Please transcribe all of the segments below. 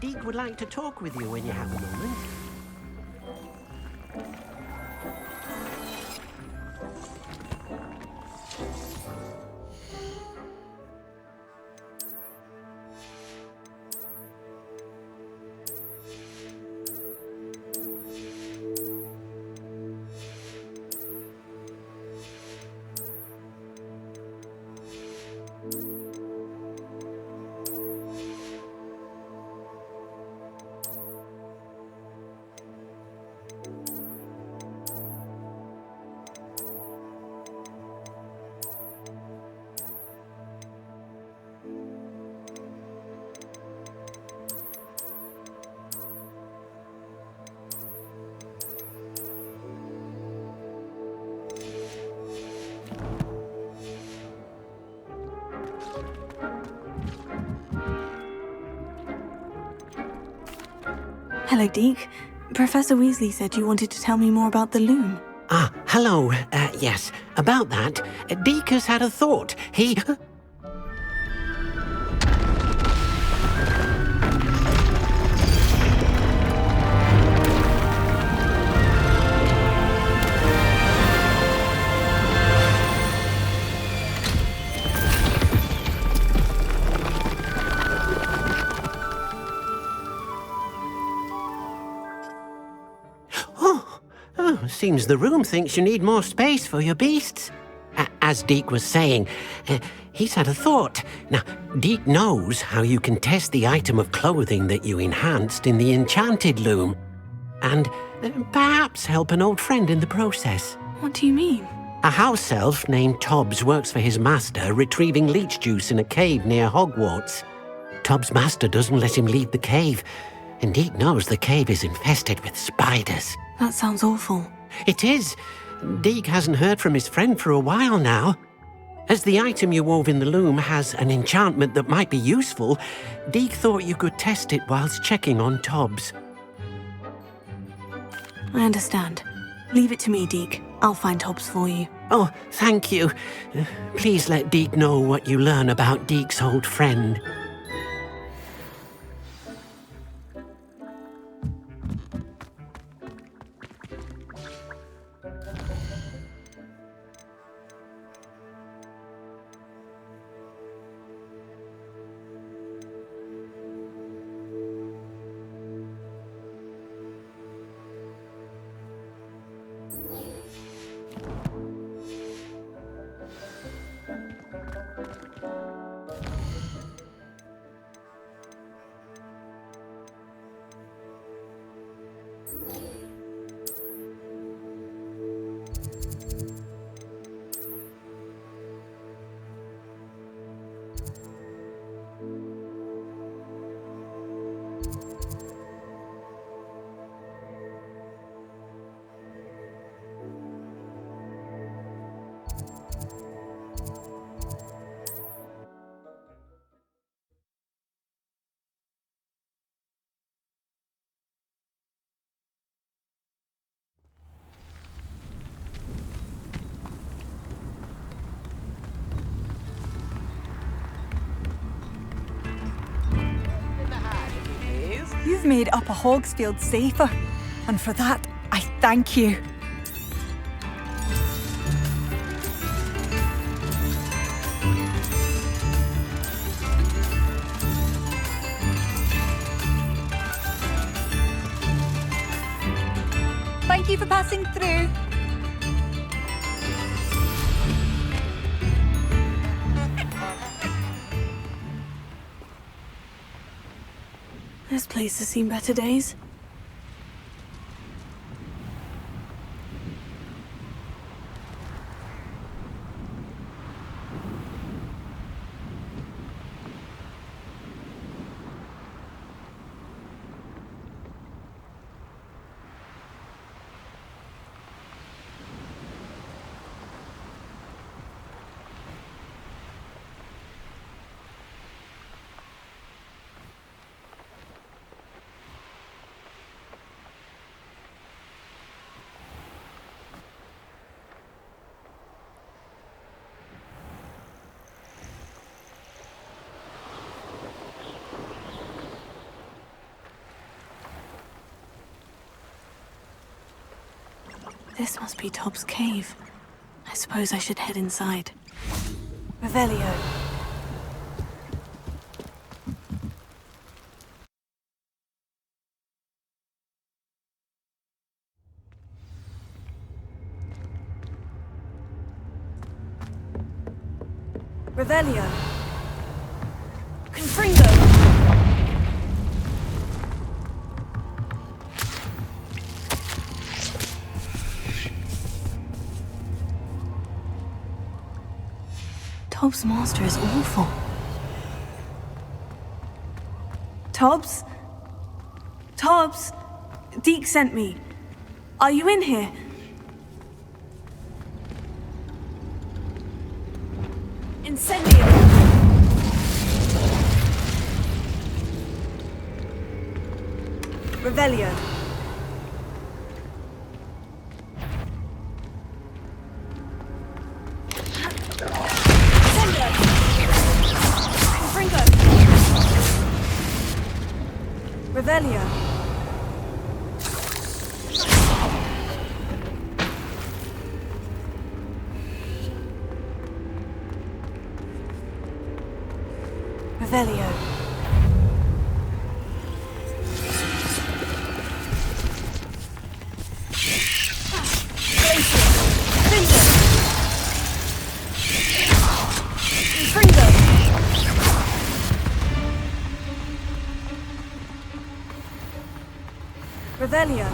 Deke would like to talk with you when you have a moment. Hello, Deke. Professor Weasley said you wanted to tell me more about the loom. Ah, hello. Yes, about that. Deke has had a thought. He... Seems the room thinks you need more space for your beasts. As Deke was saying, he's had a thought. Now, Deke knows how you can test the item of clothing that you enhanced in the enchanted loom. And perhaps help an old friend in the process. What do you mean? A house elf named Tobbs works for his master retrieving leech juice in a cave near Hogwarts. Tobbs' master doesn't let him leave the cave, and Deke knows the cave is infested with spiders. That sounds awful. It is. Deke hasn't heard from his friend for a while now. As the item you wove in the loom has an enchantment that might be useful, Deke thought you could test it whilst checking on Tobbs. I understand. Leave it to me, Deke. I'll find Tobbs for you. Oh, thank you. Please let Deke know what you learn about Deke's old friend. You've made Upper Hogsfield safer, and for that, I thank you. Thank you for passing through. This place has seen better days. This must be Tob's cave. I suppose I should head inside. Revelio. Revelio. Confringo. Tob's master is awful. Tobbs? Tobbs? Deke sent me. Are you in here? Incendio! Revelio. Incendio! Confringo! Revelio. Revelio. Revelio.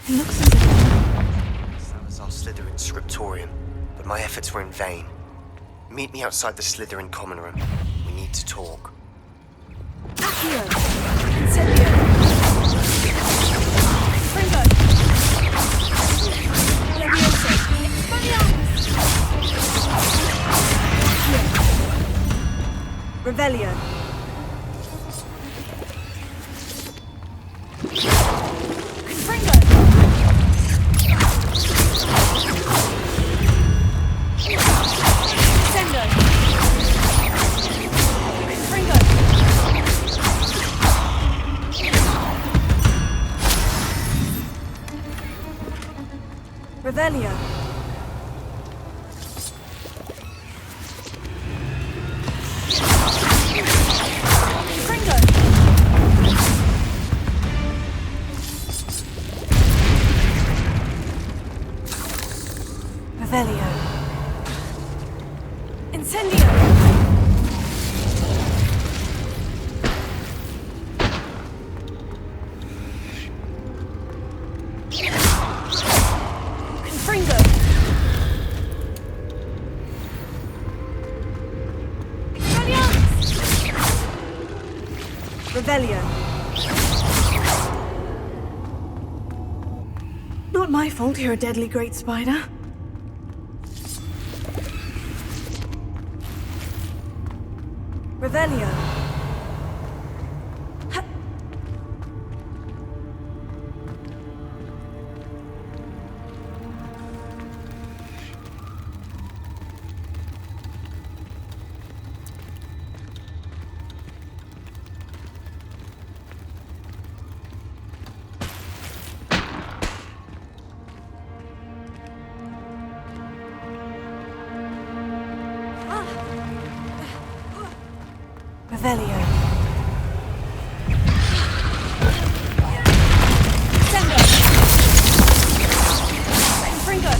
It looks as if... That was our Slytherin scriptorium, but my efforts were in vain. Meet me outside the Slytherin common room. We need to talk. Accio! Incendio! Fringo! Levioso! Expelliarmus! Accio! Revelio! Confringo! Sendo! Confringo! Revelio. Fringo. Revelio. Incendio. Confringo. Expelliarmus. Revelio. Not my fault you're a deadly great spider. Revelio. Revelio. Sendo. Confringo.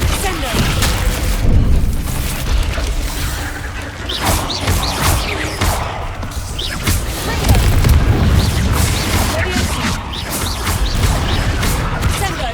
Expelliarmus. Sendo. Confringo. Levioso. Sendo.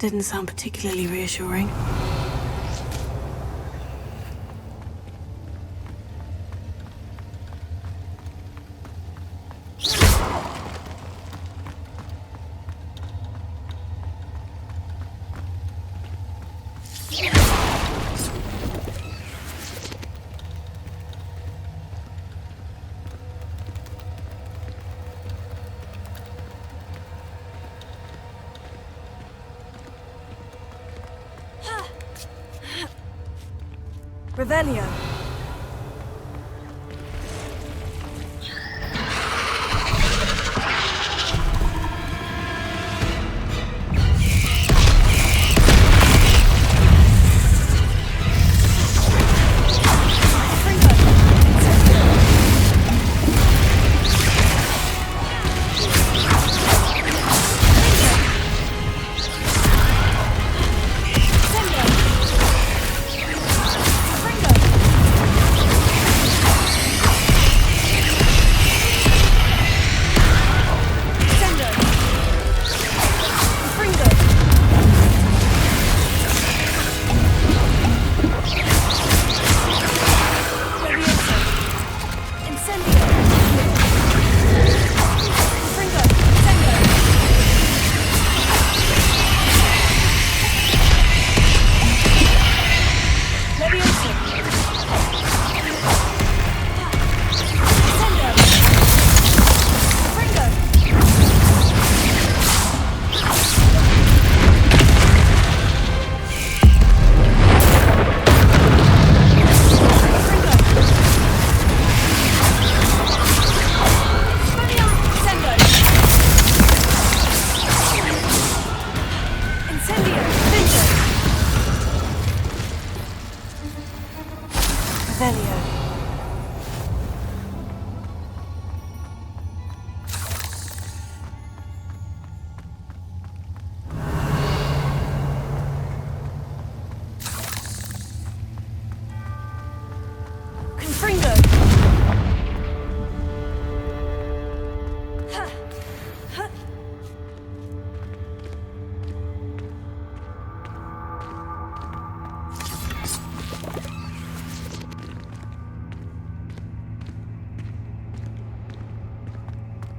didn't sound particularly reassuring. Revelio.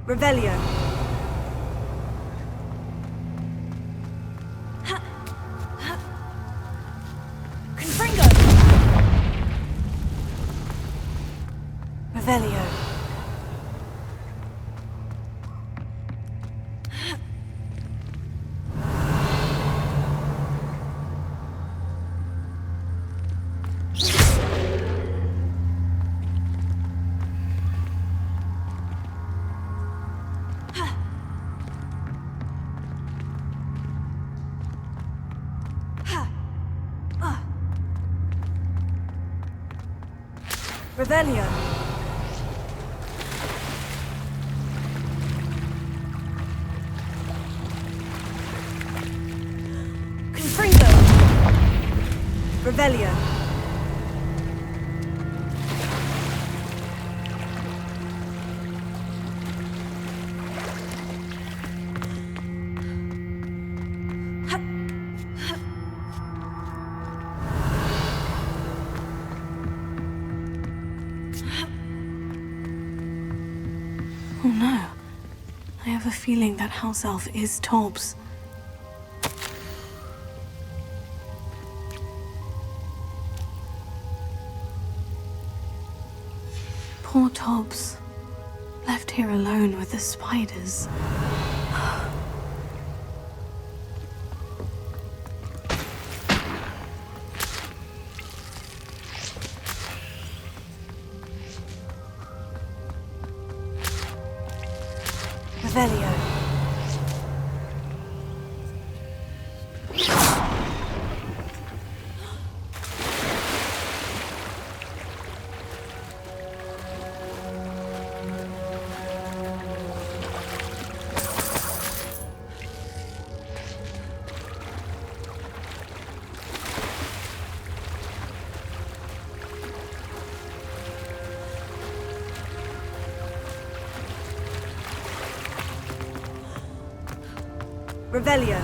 Revelio. Confringo. Revelio. Revelio. Confringo. Revelio. Oh no. I have a feeling that house elf is Tobbs. Poor Tobbs. Left here alone with the spiders. Revelio. Revelio.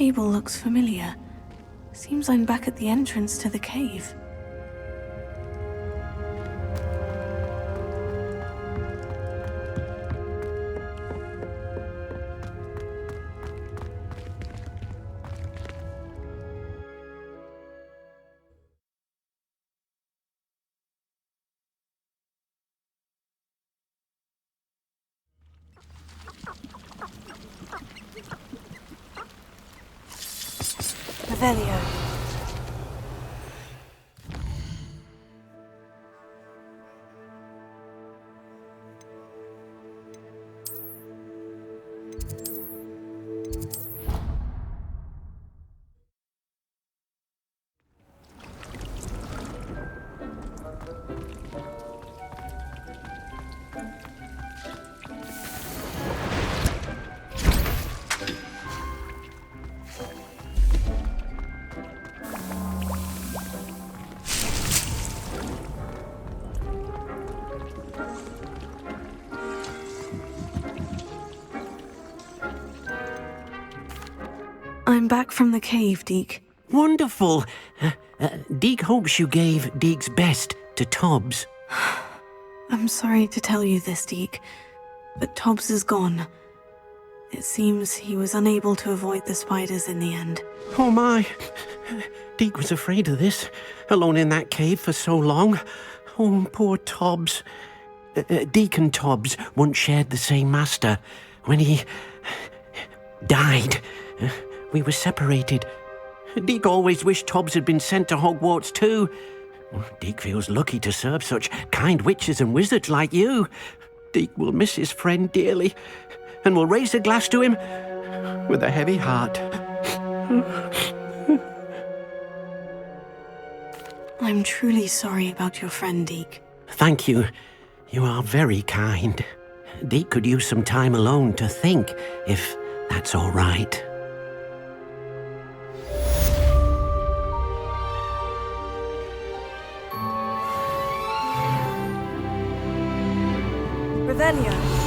table looks familiar. Seems I'm back at the entrance to the cave. Revelio. I'm back from the cave, Deke. Wonderful. Deke hopes you gave Deke's best to Tobbs. I'm sorry to tell you this, Deke, but Tobbs is gone. It seems he was unable to avoid the spiders in the end. Oh my. Deke was afraid of this, alone in that cave for so long. Oh, poor Tobbs. Deke and Tobbs once shared the same master. When he died, we were separated. Deke always wished Tobbs had been sent to Hogwarts too. Deke feels lucky to serve such kind witches and wizards like you. Deke will miss his friend dearly, and will raise a glass to him with a heavy heart. I'm truly sorry about your friend, Deke. Thank you. You are very kind. Deke could use some time alone to think, if that's all right. Revelio.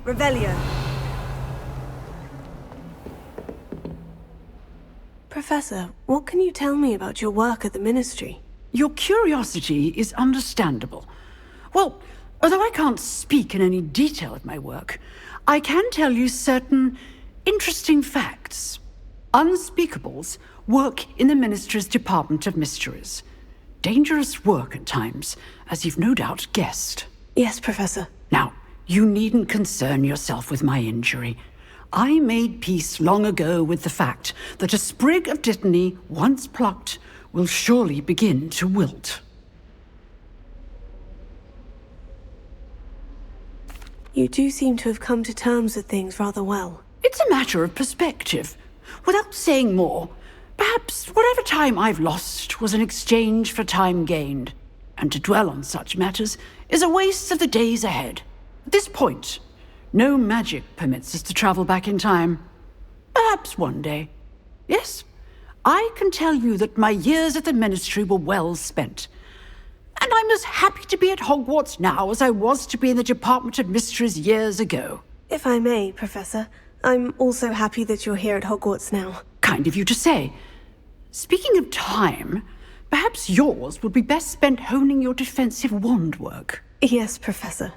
Revelio. Professor, what can you tell me about your work at the Ministry? Your curiosity is understandable. Well, although I can't speak in any detail of my work, I can tell you certain interesting facts. Unspeakables work in the Ministry's Department of Mysteries. Dangerous work at times, as you've no doubt guessed. Yes, Professor. Now, you needn't concern yourself with my injury. I made peace long ago with the fact that a sprig of dittany, once plucked, will surely begin to wilt. You do seem to have come to terms with things rather well. It's a matter of perspective. Without saying more, perhaps whatever time I've lost was an exchange for time gained. And to dwell on such matters is a waste of the days ahead. At this point, no magic permits us to travel back in time. Perhaps one day. Yes, I can tell you that my years at the Ministry were well spent. And I'm as happy to be at Hogwarts now as I was to be in the Department of Mysteries years ago. If I may, Professor, I'm also happy that you're here at Hogwarts now. Kind of you to say. Speaking of time, perhaps yours would be best spent honing your defensive wand work. Yes, Professor.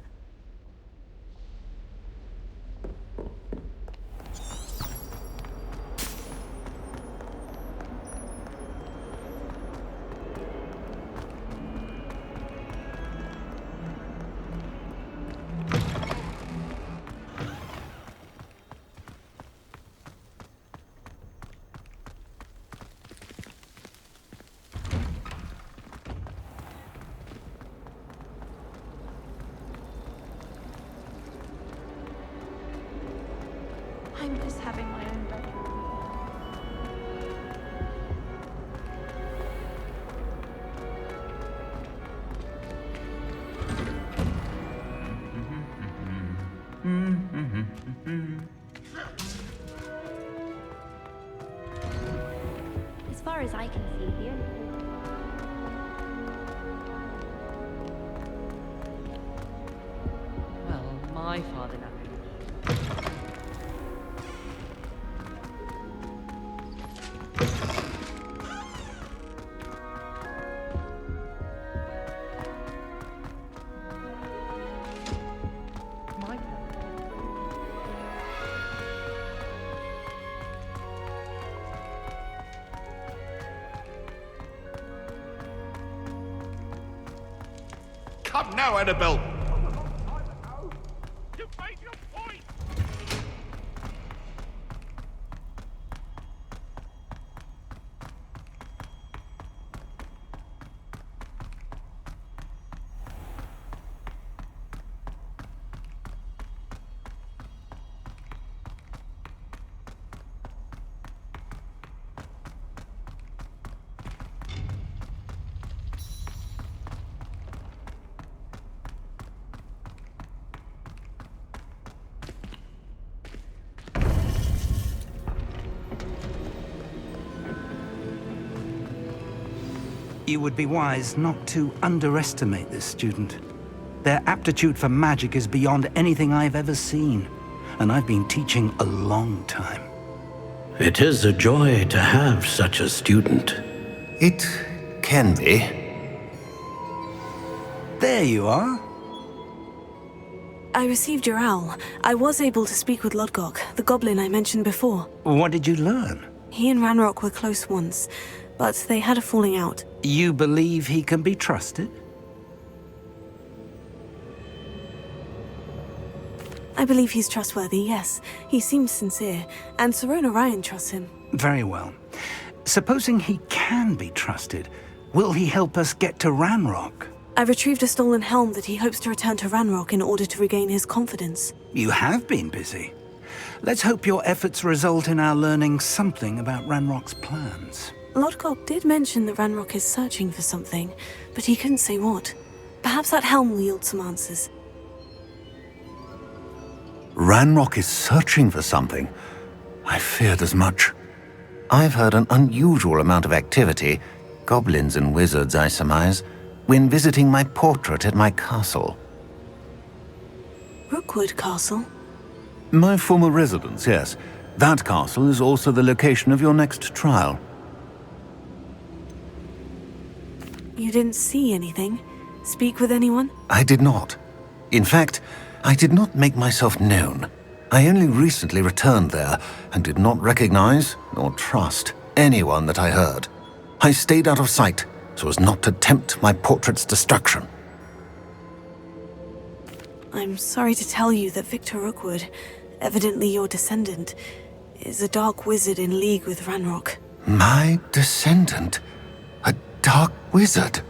can see here. Well, my father now. Come now, Annabelle! You would be wise not to underestimate this student. Their aptitude for magic is beyond anything I've ever seen, and I've been teaching a long time. It is a joy to have such a student. It can be. There you are. I received your owl. I was able to speak with Lodgok, the goblin I mentioned before. What did you learn? He and Ranrock were close once, but they had a falling out. You believe he can be trusted? I believe he's trustworthy, yes. He seems sincere, and Sirona Ryan trusts him. Very well. Supposing he can be trusted, will he help us get to Ranrock? I retrieved a stolen helm that he hopes to return to Ranrock in order to regain his confidence. You have been busy. Let's hope your efforts result in our learning something about Ranrock's plans. Lodgok did mention that Ranrock is searching for something, but he couldn't say what. Perhaps that helm will yield some answers. Ranrock is searching for something. I feared as much. I've heard an unusual amount of activity, goblins and wizards, I surmise, when visiting my portrait at my castle. Rookwood Castle? My former residence, yes. That castle is also the location of your next trial. You didn't see anything? Speak with anyone? I did not. In fact, I did not make myself known. I only recently returned there and did not recognize nor trust anyone that I heard. I stayed out of sight so as not to tempt my portrait's destruction. I'm sorry to tell you that Victor Rookwood, evidently your descendant, is a dark wizard in league with Ranrock. My descendant? A dark wizard?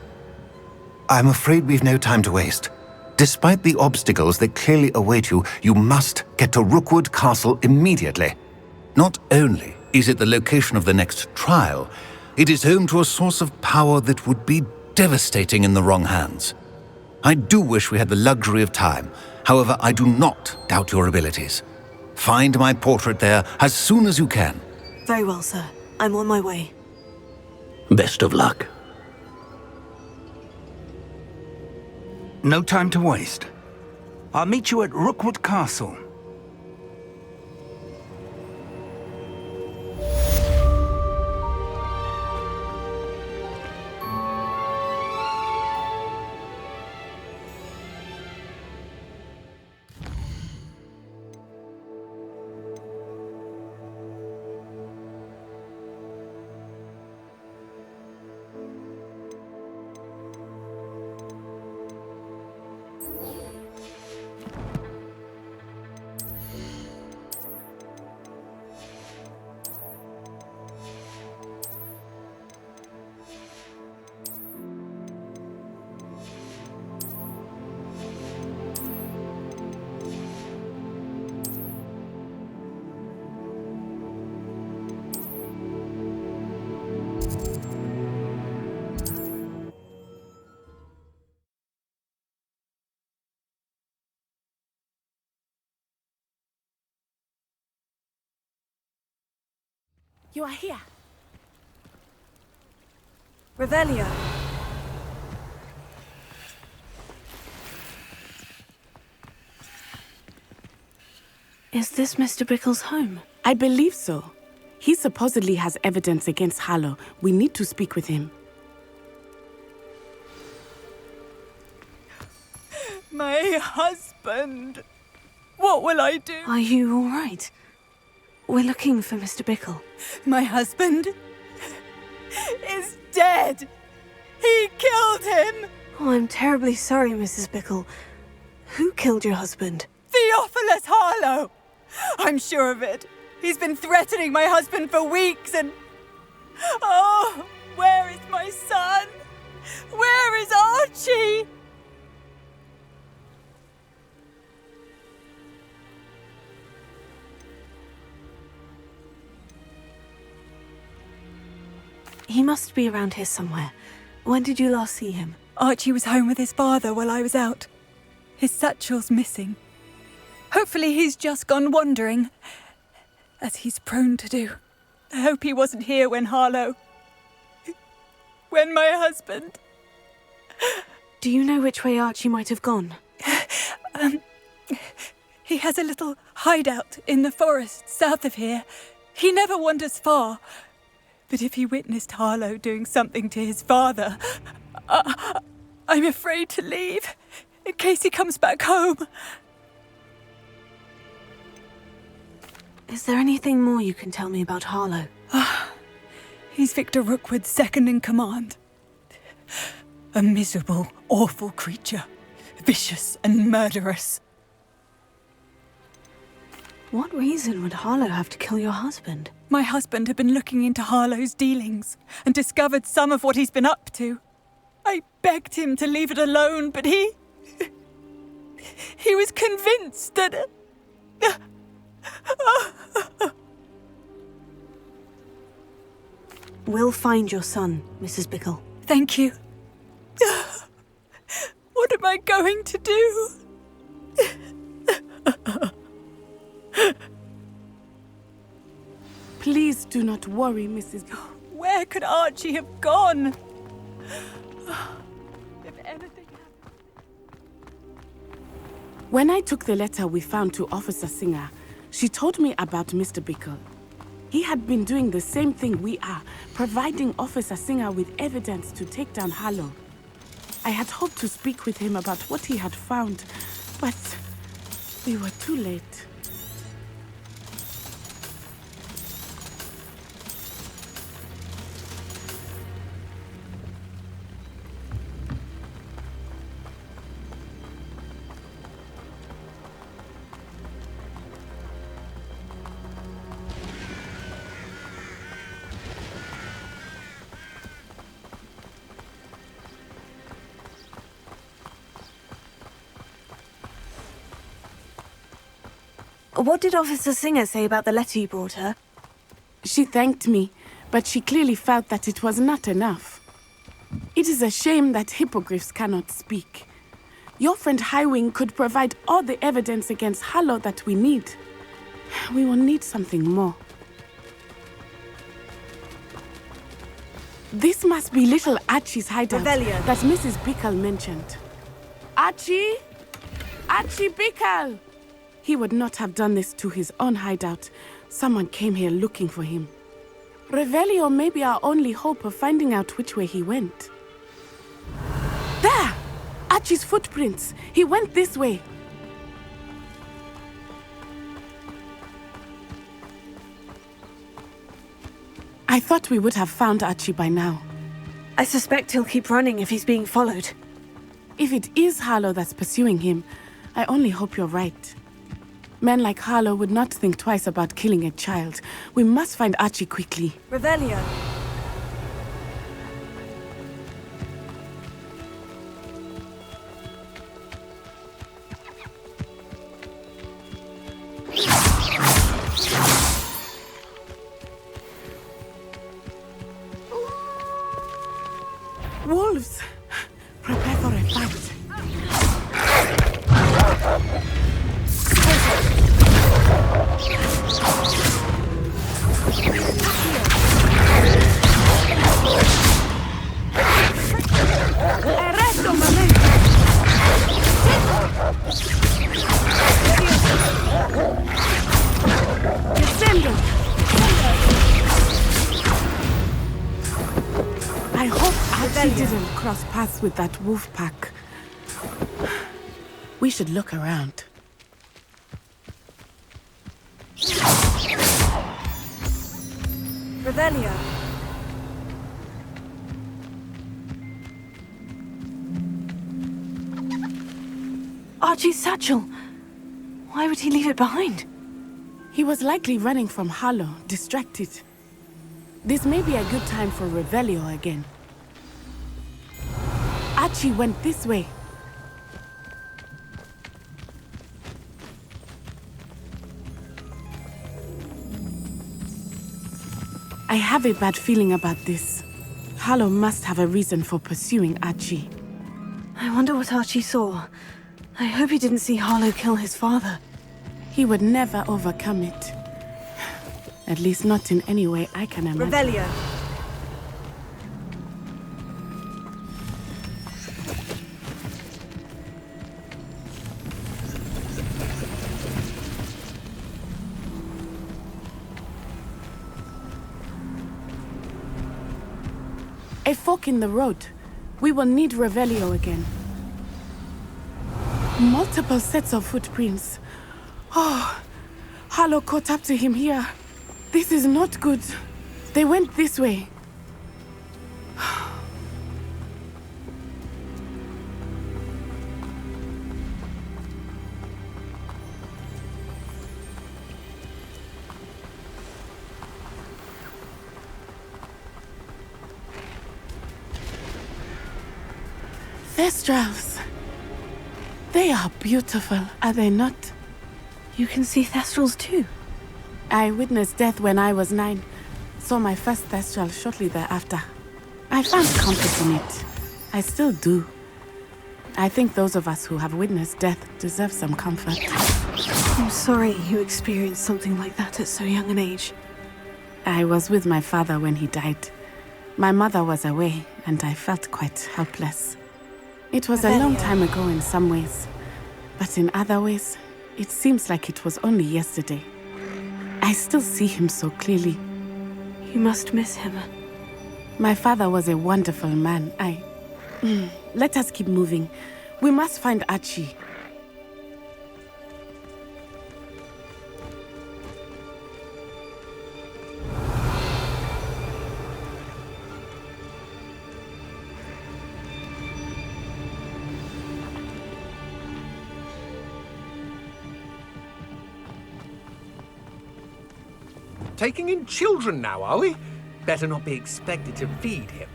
I'm afraid we've no time to waste. Despite the obstacles that clearly await you, you must get to Rookwood Castle immediately. Not only is it the location of the next trial, it is home to a source of power that would be devastating in the wrong hands. I do wish we had the luxury of time. However, I do not doubt your abilities. Find my portrait there as soon as you can. Very well, sir. I'm on my way. Best of luck. No time to waste. I'll meet you at Rookwood Castle. You are here. Revelio. Is this Mr. Bickle's home? I believe so. He supposedly has evidence against Harlow. We need to speak with him. My husband. What will I do? Are you all right? We're looking for Mr. Bickle. My husband is dead. He killed him. Oh, I'm terribly sorry, Mrs. Bickle. Who killed your husband? Theophilus Harlow. I'm sure of it. He's been threatening my husband for weeks and... Oh, where is my son? Where is Archie? He must be around here somewhere. When did you last see him? Archie was home with his father while I was out. His satchel's missing. Hopefully he's just gone wandering, as he's prone to do. I hope he wasn't here when Harlow... when my husband... Do you know which way Archie might have gone? He has a little hideout in the forest south of here. He never wanders far. But if he witnessed Harlow doing something to his father, I'm afraid to leave, in case he comes back home. Is there anything more you can tell me about Harlow? He's Victor Rookwood's second in command. A miserable, awful creature. Vicious and murderous. What reason would Harlow have to kill your husband? My husband had been looking into Harlow's dealings and discovered some of what he's been up to. I begged him to leave it alone, but he was convinced that... We'll find your son, Mrs. Bickle. Thank you. What am I going to do? Please do not worry, Mrs. Where could Archie have gone? If anything happened... When I took the letter we found to Officer Singer, she told me about Mr. Bickle. He had been doing the same thing we are, providing Officer Singer with evidence to take down Harlow. I had hoped to speak with him about what he had found, but we were too late. What did Officer Singer say about the letter you brought her? She thanked me, but she clearly felt that it was not enough. It is a shame that hippogriffs cannot speak. Your friend Highwing could provide all the evidence against Harlow that we need. We will need something more. This must be little Archie's hideout Revelio. that Mrs. Bickle mentioned. Archie? Archie Bickle! He would not have done this to his own hideout. Someone came here looking for him. Revelio may be our only hope of finding out which way he went. There! Archie's footprints. He went this way. I thought we would have found Archie by now. I suspect he'll keep running if he's being followed. If it is Harlow that's pursuing him, I only hope you're right. Men like Harlow would not think twice about killing a child. We must find Archie quickly. Revelio. Wolves! Prepare for a fight. shouldn't cross paths with that wolf pack. We should look around. Revelio. Archie's satchel. Why would he leave it behind? He was likely running from Harlow, distracted. This may be a good time for Revelio again. Archie went this way. I have a bad feeling about this. Harlow must have a reason for pursuing Archie. I wonder what Archie saw. I hope he didn't see Harlow kill his father. He would never overcome it. At least not in any way I can imagine. Revelio. A fork in the road. We will need Revelio again. Multiple sets of footprints. Oh, Harlow caught up to him here. This is not good. They went this way. Thestrals. They are beautiful, are they not? You can see Thestrals too. I witnessed death when I was 9. Saw my first Thestral shortly thereafter. I found comfort in it. I still do. I think those of us who have witnessed death deserve some comfort. I'm sorry you experienced something like that at so young an age. I was with my father when he died. My mother was away, and I felt quite helpless. It was a long time ago in some ways, but in other ways, it seems like it was only yesterday. I still see him so clearly. You must miss him. My father was a wonderful man. Let us keep moving. We must find Archie. Taking in children now, are we? Better not be expected to feed him.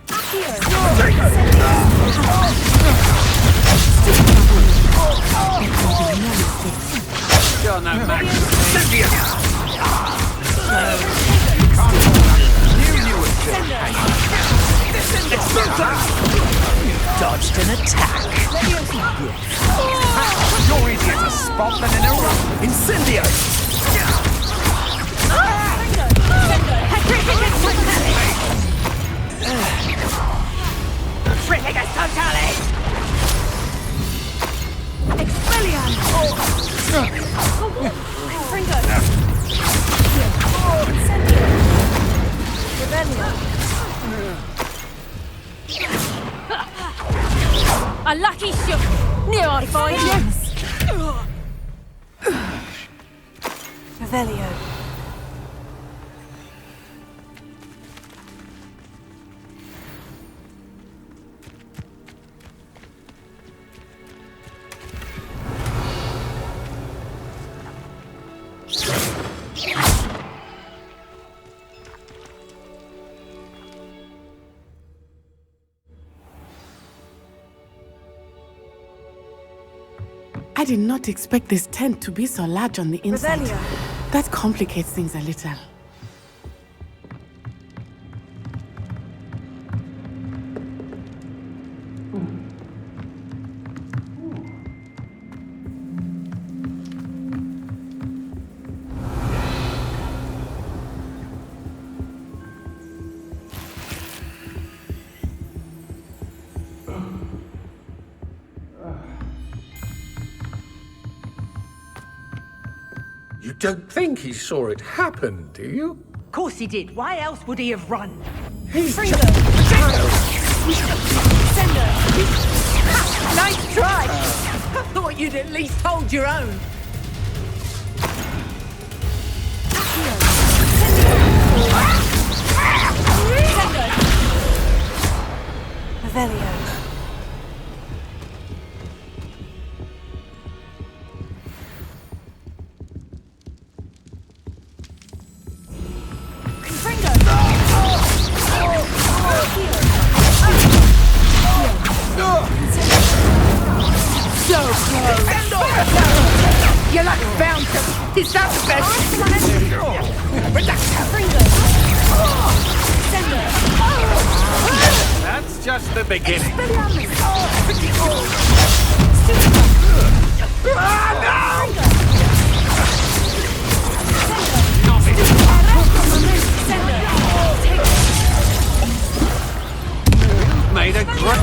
You're no match for me. You knew it, you dodged an attack. You're easier to spot than an eruption. Incendio! Triffigus totale! Expelliarm! Fringo! Incendio! Revelio! A lucky shot! Near I find you! Revelio. I did not expect this tent to be so large on the inside. Revelio. That complicates things a little. You don't think he saw it happen, do you? Of course he did. Why else would he have run? He's just a child. Nice try! I thought you'd at least hold your own. Revelio. So close! You're like a fountain! Is that the best? That's just the beginning. Made a great...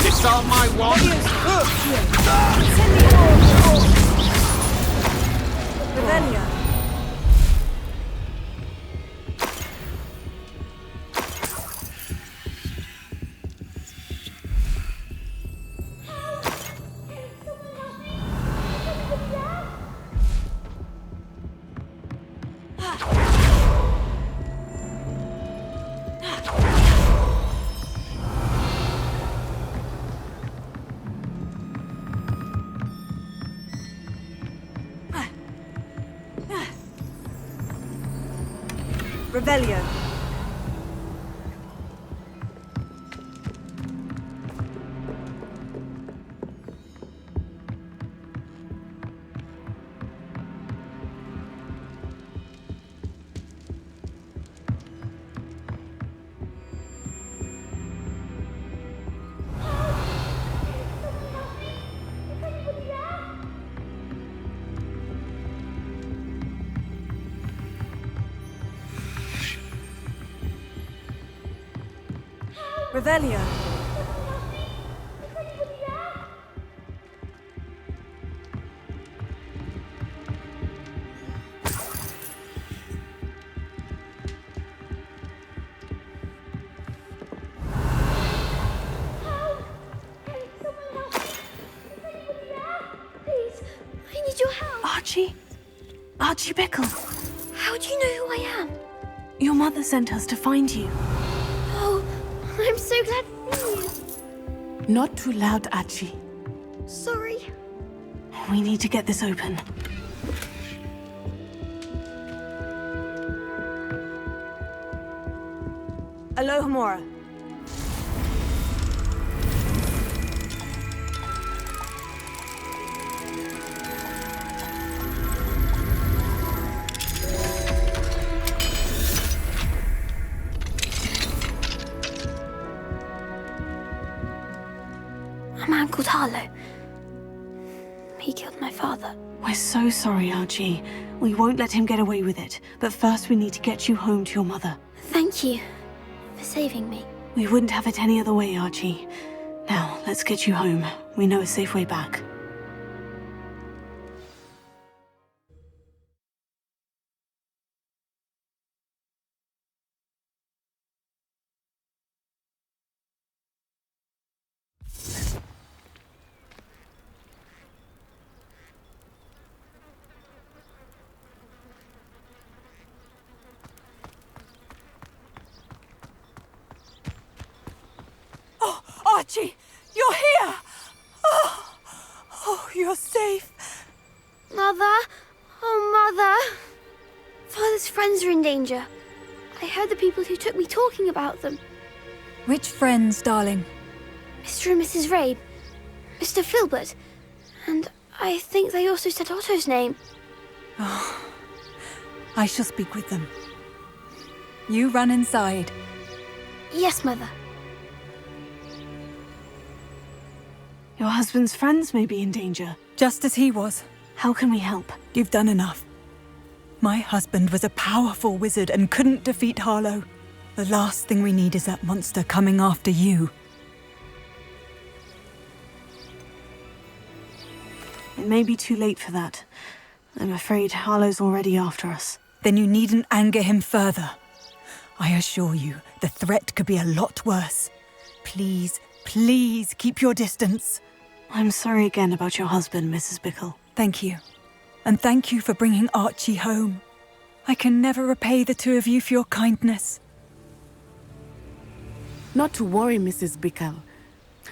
Disarm my wand. Revelio. Revelio. Revelio. Archie Bickle. How do you know who I am? Your mother sent us to find you. Oh, I'm so glad to see you. Not too loud, Archie. Sorry. We need to get this open. Alohomora. A man called Harlow. He killed my father. We're so sorry, Archie. We won't let him get away with it. But first we need to get you home to your mother. Thank you for saving me. We wouldn't have it any other way, Archie. Now, let's get you home. We know a safe way back. Archie, you're here! Oh, you're safe. Mother! Oh, Mother! Father's friends are in danger. I heard the people who took me talking about them. Which friends, darling? Mr. and Mrs. Rabe, Mr. Filbert, and I think they also said Otto's name. Oh, I shall speak with them. You run inside. Yes, Mother. Your husband's friends may be in danger. Just as he was. How can we help? You've done enough. My husband was a powerful wizard and couldn't defeat Harlow. The last thing we need is that monster coming after you. It may be too late for that. I'm afraid Harlow's already after us. Then you needn't anger him further. I assure you, the threat could be a lot worse. Please, please keep your distance. I'm sorry again about your husband, Mrs. Bickle. Thank you. And thank you for bringing Archie home. I can never repay the two of you for your kindness. Not to worry, Mrs. Bickle.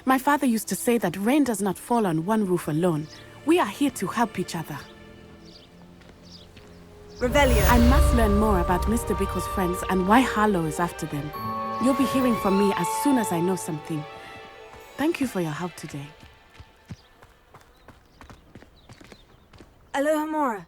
My father used to say that rain does not fall on one roof alone. We are here to help each other. Revelio. I must learn more about Mr. Bickle's friends and why Harlow is after them. You'll be hearing from me as soon as I know something. Thank you for your help today. Alohomora.